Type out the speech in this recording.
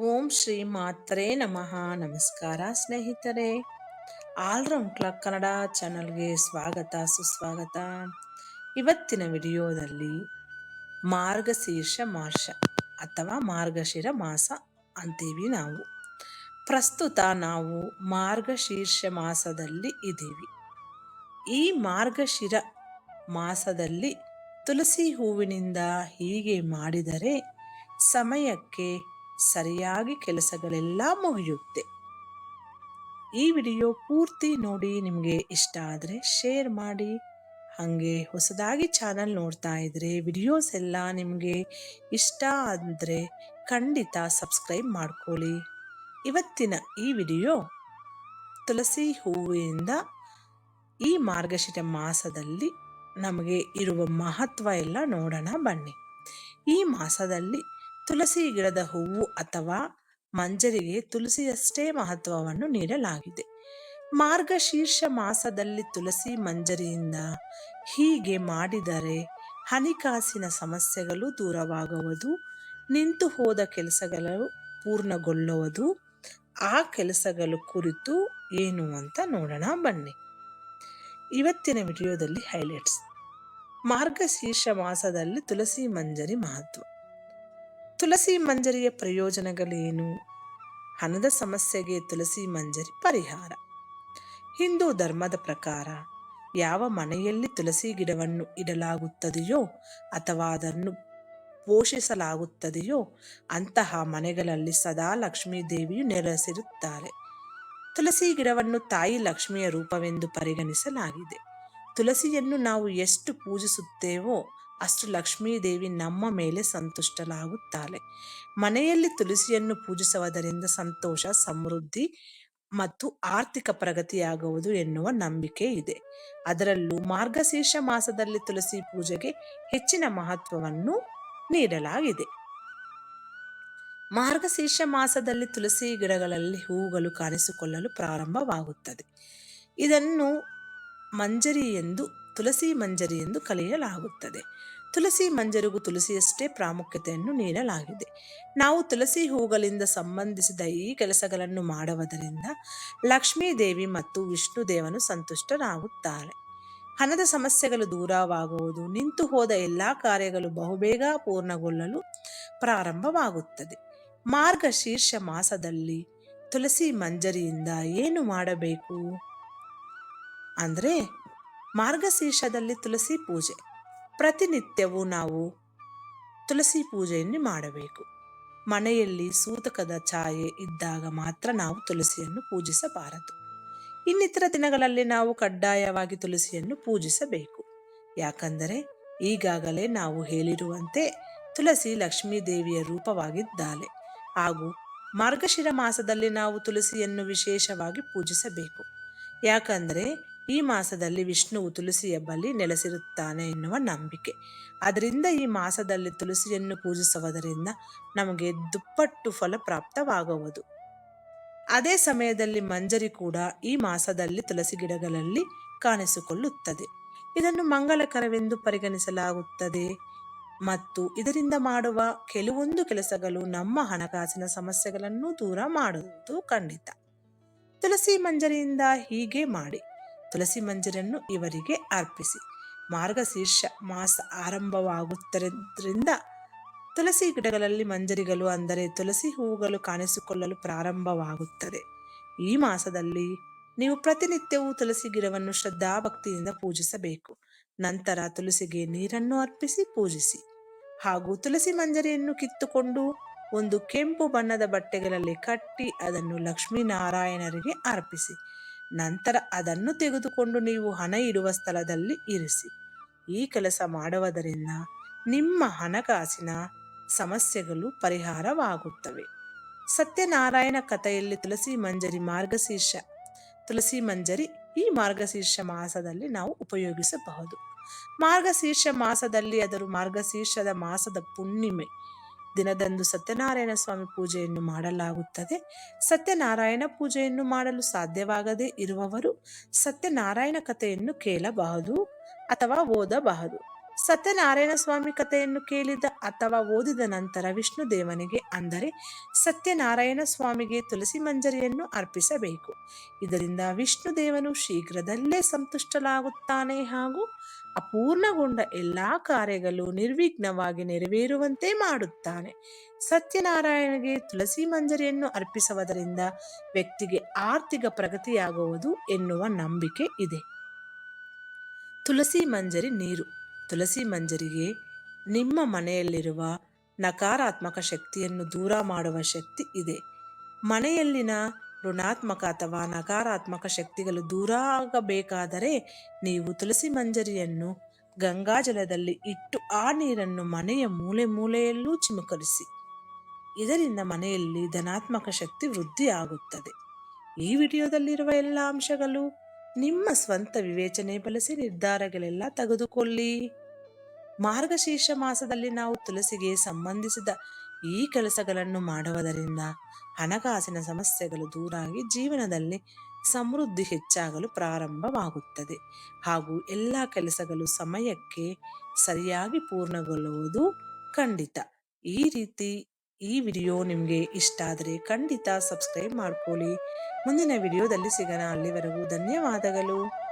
ಓಂ ಶ್ರೀ ಮಾತ್ರೇ ನಮಃ. ನಮಸ್ಕಾರ ಸ್ನೇಹಿತರೆ, ಆಲ್ರೌಂಡ್ ಕ್ಲಾಕ್ ಕನ್ನಡ ಚಾನಲ್ಗೆ ಸ್ವಾಗತ ಸುಸ್ವಾಗತ. ಇವತ್ತಿನ ವಿಡಿಯೋದಲ್ಲಿ ಮಾರ್ಗಶೀರ್ಷ ಮಾಸ ಅಥವಾ ಮಾರ್ಗಶಿರ ಮಾಸ ಅಂತೀವಿ ನಾವು. ಪ್ರಸ್ತುತ ನಾವು ಮಾರ್ಗಶೀರ್ಷ ಮಾಸದಲ್ಲಿ ಇದ್ದೀವಿ. ಈ ಮಾರ್ಗಶಿರ ಮಾಸದಲ್ಲಿ ತುಳಸಿ ಹೂವಿನಿಂದ ಹೀಗೆ ಮಾಡಿದರೆ ಸಮಯಕ್ಕೆ ಸರಿಯಾಗಿ ಕೆಲಸಗಳೆಲ್ಲ ಮುಗಿಯುತ್ತೆ. ಈ ವಿಡಿಯೋ ಪೂರ್ತಿ ನೋಡಿ, ನಿಮಗೆ ಇಷ್ಟ ಆದರೆ ಶೇರ್ ಮಾಡಿ. ಹಾಗೆ ಹೊಸದಾಗಿ ಚಾನಲ್ ನೋಡ್ತಾ ಇದ್ರೆ ವಿಡಿಯೋಸ್ ಎಲ್ಲ ನಿಮಗೆ ಇಷ್ಟ ಅಂದರೆ ಖಂಡಿತ ಸಬ್ಸ್ಕ್ರೈಬ್ ಮಾಡ್ಕೊಳ್ಳಿ. ಇವತ್ತಿನ ಈ ವಿಡಿಯೋ ತುಳಸಿ ಹೂವಿನಿಂದ ಈ ಮಾರ್ಗಶಿರ ಮಾಸದಲ್ಲಿ ನಮಗೆ ಇರುವ ಮಹತ್ವ ಎಲ್ಲ ನೋಡೋಣ ಬನ್ನಿ. ಈ ಮಾಸದಲ್ಲಿ ತುಳಸಿ ಗಿಡದ ಹೂವು ಅಥವಾ ಮಂಜರಿಗೆ ತುಳಸಿಯಷ್ಟೇ ಮಹತ್ವವನ್ನು ನೀಡಲಾಗಿದೆ. ಮಾರ್ಗಶೀರ್ಷ ಮಾಸದಲ್ಲಿ ತುಳಸಿ ಮಂಜರಿಯಿಂದ ಹೀಗೆ ಮಾಡಿದರೆ ಹಣಕಾಸಿನ ಸಮಸ್ಯೆಗಳು ದೂರವಾಗುವುದು, ನಿಂತು ಹೋದ ಕೆಲಸಗಳು ಪೂರ್ಣಗೊಳ್ಳುವುದು. ಆ ಕೆಲಸಗಳು ಕುರಿತು ಏನು ಅಂತ ನೋಡೋಣ ಬನ್ನಿ. ಇವತ್ತಿನ ವಿಡಿಯೋದಲ್ಲಿ ಹೈಲೈಟ್ಸ್: ಮಾರ್ಗಶೀರ್ಷ ಮಾಸದಲ್ಲಿ ತುಳಸಿ ಮಂಜರಿ ಮಹತ್ವ, ತುಳಸಿ ಮಂಜರಿಯ ಪ್ರಯೋಜನಗಳೇನು, ಹಣದ ಸಮಸ್ಯೆಗೆ ತುಳಸಿ ಮಂಜರಿ ಪರಿಹಾರ. ಹಿಂದೂ ಧರ್ಮದ ಪ್ರಕಾರ ಯಾವ ಮನೆಯಲ್ಲಿ ತುಳಸಿ ಗಿಡವನ್ನು ಇಡಲಾಗುತ್ತದೆಯೋ ಅಥವಾ ಅದನ್ನು ಪೋಷಿಸಲಾಗುತ್ತದೆಯೋ ಅಂತಹ ಮನೆಗಳಲ್ಲಿ ಸದಾ ಲಕ್ಷ್ಮೀ ದೇವಿಯು ನೆಲೆಸಿರುತ್ತಾರೆ. ತುಳಸಿ ಗಿಡವನ್ನು ತಾಯಿ ಲಕ್ಷ್ಮಿಯ ರೂಪವೆಂದು ಪರಿಗಣಿಸಲಾಗಿದೆ. ತುಳಸಿಯನ್ನು ನಾವು ಎಷ್ಟು ಪೂಜಿಸುತ್ತೇವೋ ಅಷ್ಟು ಲಕ್ಷ್ಮೀ ದೇವಿ ನಮ್ಮ ಮೇಲೆ ಸಂತುಷ್ಟಳಾಗುತ್ತಾಳೆ. ಮನೆಯಲ್ಲಿ ತುಳಸಿಯನ್ನು ಪೂಜಿಸುವುದರಿಂದ ಸಂತೋಷ, ಸಮೃದ್ಧಿ ಮತ್ತು ಆರ್ಥಿಕ ಪ್ರಗತಿಯಾಗುವುದು ಎನ್ನುವ ನಂಬಿಕೆ ಇದೆ. ಅದರಲ್ಲೂ ಮಾರ್ಗಶೀರ್ಷ ಮಾಸದಲ್ಲಿ ತುಳಸಿ ಪೂಜೆಗೆ ಹೆಚ್ಚಿನ ಮಹತ್ವವನ್ನು ನೀಡಲಾಗಿದೆ. ಮಾರ್ಗಶೀರ್ಷ ಮಾಸದಲ್ಲಿ ತುಳಸಿ ಗಿಡಗಳಲ್ಲಿ ಹೂವುಗಳು ಕಾಣಿಸಿಕೊಳ್ಳಲು ಪ್ರಾರಂಭವಾಗುತ್ತದೆ. ಇದನ್ನು ತುಳಸಿ ಮಂಜರಿ ಎಂದು ಕರೆಯಲಾಗುತ್ತದೆ. ತುಳಸಿ ಮಂಜರಿಗೂ ತುಳಸಿಯಷ್ಟೇ ಪ್ರಾಮುಖ್ಯತೆಯನ್ನು ನೀಡಲಾಗಿದೆ. ನಾವು ತುಳಸಿ ಹೂವುಗಳಿಂದ ಸಂಬಂಧಿಸಿದ ಈ ಕೆಲಸಗಳನ್ನು ಮಾಡುವುದರಿಂದ ಲಕ್ಷ್ಮೀ ದೇವಿ ಮತ್ತು ವಿಷ್ಣು ದೇವನು ಸಂತುಷ್ಟರಾಗುತ್ತಾರೆ. ಹಣದ ಸಮಸ್ಯೆಗಳು ದೂರವಾಗುವುದು, ನಿಂತು ಹೋದ ಎಲ್ಲ ಕಾರ್ಯಗಳು ಬಹುಬೇಗ ಪೂರ್ಣಗೊಳ್ಳಲು ಪ್ರಾರಂಭವಾಗುತ್ತದೆ. ಮಾರ್ಗಶೀರ್ಷ ಮಾಸದಲ್ಲಿ ತುಳಸಿ ಮಂಜರಿಯಿಂದ ಏನು ಮಾಡಬೇಕು ಅಂದರೆ, ಮಾರ್ಗಶೀರ್ಷದಲ್ಲಿ ತುಳಸಿ ಪೂಜೆ. ಪ್ರತಿನಿತ್ಯವೂ ನಾವು ತುಳಸಿ ಪೂಜೆಯನ್ನು ಮಾಡಬೇಕು. ಮನೆಯಲ್ಲಿ ಸೂತಕದ ಛಾಯೆ ಇದ್ದಾಗ ಮಾತ್ರ ನಾವು ತುಳಸಿಯನ್ನು ಪೂಜಿಸಬಾರದು. ಇನ್ನಿತರ ದಿನಗಳಲ್ಲಿ ನಾವು ಕಡ್ಡಾಯವಾಗಿ ತುಳಸಿಯನ್ನು ಪೂಜಿಸಬೇಕು. ಯಾಕಂದರೆ ಈಗಾಗಲೇ ನಾವು ಹೇಳಿರುವಂತೆ ತುಳಸಿ ಲಕ್ಷ್ಮೀ ದೇವಿಯ ರೂಪವಾಗಿದ್ದಾಳೆ. ಹಾಗೂ ಮಾರ್ಗಶಿರ ಮಾಸದಲ್ಲಿ ನಾವು ತುಳಸಿಯನ್ನು ವಿಶೇಷವಾಗಿ ಪೂಜಿಸಬೇಕು. ಯಾಕಂದರೆ ಈ ಮಾಸದಲ್ಲಿ ವಿಷ್ಣುವು ತುಳಸಿಯ ಬಳಿ ನೆಲೆಸಿರುತ್ತಾನೆ ಎನ್ನುವ ನಂಬಿಕೆ. ಆದ್ದರಿಂದ ಈ ಮಾಸದಲ್ಲಿ ತುಳಸಿಯನ್ನು ಪೂಜಿಸುವುದರಿಂದ ನಮಗೆ ದುಪ್ಪಟ್ಟು ಫಲ ಪ್ರಾಪ್ತವಾಗುವುದು. ಅದೇ ಸಮಯದಲ್ಲಿ ಮಂಜರಿ ಕೂಡ ಈ ಮಾಸದಲ್ಲಿ ತುಳಸಿ ಗಿಡಗಳಲ್ಲಿ ಕಾಣಿಸಿಕೊಳ್ಳುತ್ತದೆ. ಇದನ್ನು ಮಂಗಳಕರವೆಂದು ಪರಿಗಣಿಸಲಾಗುತ್ತದೆ ಮತ್ತು ಇದರಿಂದ ಮಾಡುವ ಕೆಲವೊಂದು ಕೆಲಸಗಳು ನಮ್ಮ ಹಣಕಾಸಿನ ಸಮಸ್ಯೆಗಳನ್ನು ದೂರ ಮಾಡುವುದು ಖಂಡಿತ. ತುಳಸಿ ಮಂಜರಿಯಿಂದ ಹೀಗೆ ಮಾಡಿ, ತುಳಸಿ ಮಂಜರಿಯನ್ನು ಇವರಿಗೆ ಅರ್ಪಿಸಿ. ಮಾರ್ಗಶೀರ್ಷ ಮಾಸ ಆರಂಭವಾಗುತ್ತಿದ್ದರಿಂದ ತುಳಸಿ ಗಿಡಗಳಲ್ಲಿ ಮಂಜರಿಗಳು ಅಂದರೆ ತುಳಸಿ ಹೂವುಗಳು ಕಾಣಿಸಿಕೊಳ್ಳಲು ಪ್ರಾರಂಭವಾಗುತ್ತದೆ. ಈ ಮಾಸದಲ್ಲಿ ನೀವು ಪ್ರತಿನಿತ್ಯವೂ ತುಳಸಿ ಗಿಡವನ್ನು ಶ್ರದ್ಧಾಭಕ್ತಿಯಿಂದ ಪೂಜಿಸಬೇಕು. ನಂತರ ತುಳಸಿಗೆ ನೀರನ್ನು ಅರ್ಪಿಸಿ ಪೂಜಿಸಿ. ಹಾಗೂ ತುಳಸಿ ಮಂಜರಿಯನ್ನು ಕಿತ್ತುಕೊಂಡು ಒಂದು ಕೆಂಪು ಬಣ್ಣದ ಬಟ್ಟೆಗಳಲ್ಲಿ ಕಟ್ಟಿ ಅದನ್ನು ಲಕ್ಷ್ಮೀನಾರಾಯಣರಿಗೆ ಅರ್ಪಿಸಿ. ನಂತರ ಅದನ್ನು ತೆಗೆದುಕೊಂಡು ನೀವು ಹಣ ಇಡುವ ಸ್ಥಳದಲ್ಲಿ ಇರಿಸಿ. ಈ ಕೆಲಸ ಮಾಡುವುದರಿಂದ ನಿಮ್ಮ ಹಣಕಾಸಿನ ಸಮಸ್ಯೆಗಳು ಪರಿಹಾರವಾಗುತ್ತವೆ. ಸತ್ಯನಾರಾಯಣ ಕಥೆಯಲ್ಲಿ ತುಳಸಿ ಮಂಜರಿ ಈ ಮಾರ್ಗಶೀರ್ಷ ಮಾಸದಲ್ಲಿ ನಾವು ಉಪಯೋಗಿಸಬಹುದು. ಮಾರ್ಗಶೀರ್ಷ ಮಾಸದಲ್ಲಿ ಅದರ ಮಾರ್ಗಶೀರ್ಷದ ಮಾಸದ ಪೂರ್ಣಿಮೆ ದಿನದಂದು ಸತ್ಯನಾರಾಯಣ ಸ್ವಾಮಿ ಪೂಜೆಯನ್ನು ಮಾಡಲಾಗುತ್ತದೆ. ಸತ್ಯನಾರಾಯಣ ಪೂಜೆಯನ್ನು ಮಾಡಲು ಸಾಧ್ಯವಾಗದೇ ಇರುವವರು ಸತ್ಯನಾರಾಯಣ ಕಥೆಯನ್ನು ಕೇಳಬಹುದು ಅಥವಾ ಓದಬಹುದು. ಸತ್ಯನಾರಾಯಣ ಸ್ವಾಮಿ ಕಥೆಯನ್ನು ಕೇಳಿದ ಅಥವಾ ಓದಿದ ನಂತರ ವಿಷ್ಣುದೇವನಿಗೆ ಅಂದರೆ ಸತ್ಯನಾರಾಯಣ ಸ್ವಾಮಿಗೆ ತುಳಸಿ ಮಂಜರಿಯನ್ನು ಅರ್ಪಿಸಬೇಕು. ಇದರಿಂದ ವಿಷ್ಣುದೇವನು ಶೀಘ್ರದಲ್ಲೇ ಸಂತುಷ್ಟಲಾಗುತ್ತಾನೆ ಹಾಗೂ ಅಪೂರ್ಣಗೊಂಡ ಎಲ್ಲಾ ಕಾರ್ಯಗಳು ನಿರ್ವಿಘ್ನವಾಗಿ ನೆರವೇರುವಂತೆ ಮಾಡುತ್ತಾನೆ. ಸತ್ಯನಾರಾಯಣಗೆ ತುಳಸಿ ಮಂಜರಿಯನ್ನು ಅರ್ಪಿಸುವುದರಿಂದ ವ್ಯಕ್ತಿಗೆ ಆರ್ಥಿಕ ಪ್ರಗತಿಯಾಗುವುದು ಎನ್ನುವ ನಂಬಿಕೆ ಇದೆ. ತುಳಸಿ ಮಂಜರಿ ನೀರು. ತುಳಸಿ ಮಂಜರಿಗೆ ನಿಮ್ಮ ಮನೆಯಲ್ಲಿರುವ ನಕಾರಾತ್ಮಕ ಶಕ್ತಿಯನ್ನು ದೂರ ಮಾಡುವ ಶಕ್ತಿ ಇದೆ. ಮನೆಯಲ್ಲಿನ ಋಣಾತ್ಮಕ ಅಥವಾ ನಕಾರಾತ್ಮಕ ಶಕ್ತಿಗಳು ದೂರ ಆಗಬೇಕಾದರೆ ನೀವು ತುಳಸಿ ಮಂಜರಿಯನ್ನು ಗಂಗಾಜಲದಲ್ಲಿ ಇಟ್ಟು ಆ ನೀರನ್ನು ಮನೆಯ ಮೂಲೆ ಮೂಲೆಯಲ್ಲೂ ಚಿಮುಕರಿಸಿ. ಇದರಿಂದ ಮನೆಯಲ್ಲಿ ಧನಾತ್ಮಕ ಶಕ್ತಿ ವೃದ್ಧಿಯಾಗುತ್ತದೆ. ಈ ವಿಡಿಯೋದಲ್ಲಿರುವ ಎಲ್ಲ ಅಂಶಗಳು ನಿಮ್ಮ ಸ್ವಂತ ವಿವೇಚನೆ ಬಳಸಿ ನಿರ್ಧಾರಗಳೆಲ್ಲ ತೆಗೆದುಕೊಳ್ಳಿ. ಮಾರ್ಗಶೀರ್ಷ ಮಾಸದಲ್ಲಿ ನಾವು ತುಳಸಿಗೆ ಸಂಬಂಧಿಸಿದ ಈ ಕೆಲಸಗಳನ್ನು ಮಾಡುವುದರಿಂದ ಹಣಕಾಸಿನ ಸಮಸ್ಯೆಗಳು ದೂರಾಗಿ ಜೀವನದಲ್ಲಿ ಸಮೃದ್ಧಿ ಹೆಚ್ಚಾಗಲು ಪ್ರಾರಂಭವಾಗುತ್ತದೆ ಹಾಗೂ ಎಲ್ಲ ಕೆಲಸಗಳು ಸಮಯಕ್ಕೆ ಸರಿಯಾಗಿ ಪೂರ್ಣಗೊಳ್ಳುವುದು ಖಂಡಿತ. ಈ ವಿಡಿಯೋ ನಿಮಗೆ ಇಷ್ಟ ಆದರೆ ಖಂಡಿತ ಸಬ್ಸ್ಕ್ರೈಬ್ ಮಾಡ್ಕೊಳ್ಳಿ. ಮುಂದಿನ ವಿಡಿಯೋದಲ್ಲಿ ಸಿಗೋಣ. ಅಲ್ಲಿವರೆಗೂ ಧನ್ಯವಾದಗಳು.